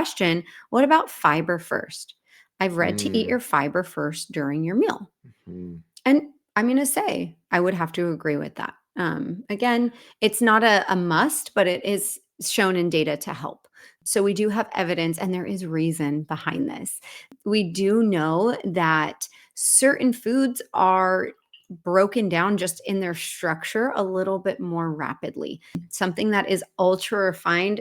question, what about fiber first? I've read to eat Mm, your fiber first during your meal. mhm, And I'm going to say, I would have to agree with that. Again, it's not a must, but it is shown in data to help. So we do have evidence, and there is reason behind this. We do know that certain foods are broken down just in their structure a little bit more rapidly. Something that is ultra refined,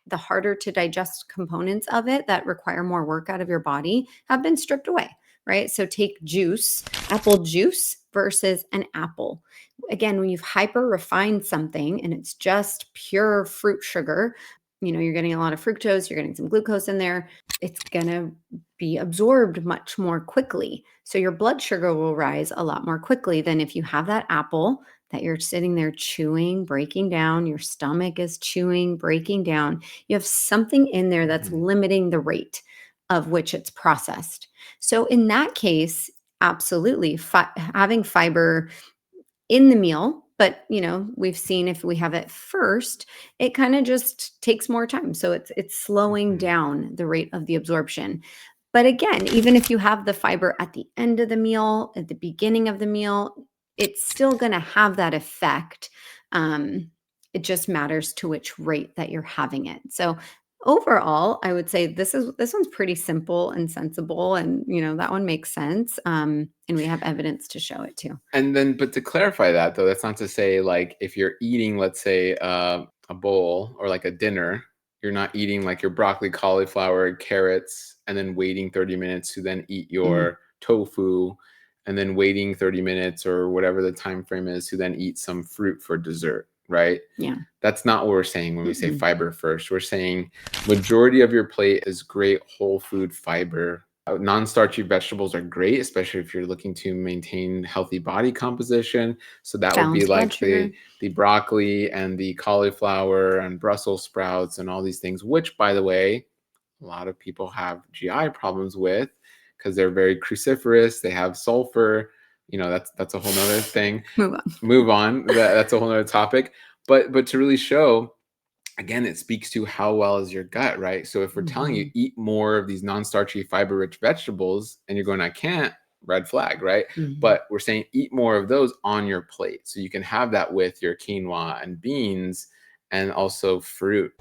the harder to digest components of it that require more work out of your body have been stripped away, right? So take juice, apple juice versus an apple. Again, when you've hyper refined something and it's just pure fruit sugar, you're getting a lot of fructose, you're getting some glucose in there, it's going to be absorbed much more quickly. So your blood sugar will rise a lot more quickly than if you have that apple that you're sitting there chewing, breaking down, your stomach is chewing, breaking down. You have something in there that's mhm, limiting the rate of which it's processed. So in that case, absolutely, having fiber in the meal, but we've seen if we have it first, it kind of just takes more time. So it's slowing mhm, down the rate of the absorption. But again, even if you have the fiber at the end of the meal, at the beginning of the meal, it's still going to have that effect. It just matters to which rate that you're having it. So overall, I would say this one's pretty simple and sensible, and that one makes sense. And we have evidence to show it too. And then, but to clarify that though, that's not to say like if you're eating, let's say, a bowl or like a dinner, you're not eating like your broccoli, cauliflower, carrots, and then waiting 30 minutes to then eat Mm, your tofu, and then waiting 30 minutes or whatever the time frame is to then eat some fruit for dessert, right? yeah. That's not what we're saying when we say Mm-mm. fiber first. We're saying majority of your plate is great whole food fiber. Non-starchy vegetables are great, especially if you're looking to maintain healthy body composition. So that would be Balanced blood like sugar. the broccoli and the cauliflower and Brussels sprouts and all these things, which, by the way, a lot of people have GI problems with because they're very cruciferous. They have sulfur. That's a whole nother thing. Move on. Move on. That's a whole nother topic. But to really show, again, it speaks to how well is your gut, right? So if we're telling you Mhm. eat more of these non-starchy, fiber-rich vegetables, and you're going, I can't, red flag, right? Mhm. But we're saying eat more of those on your plate, so you can have that with your quinoa and beans, and also fruit.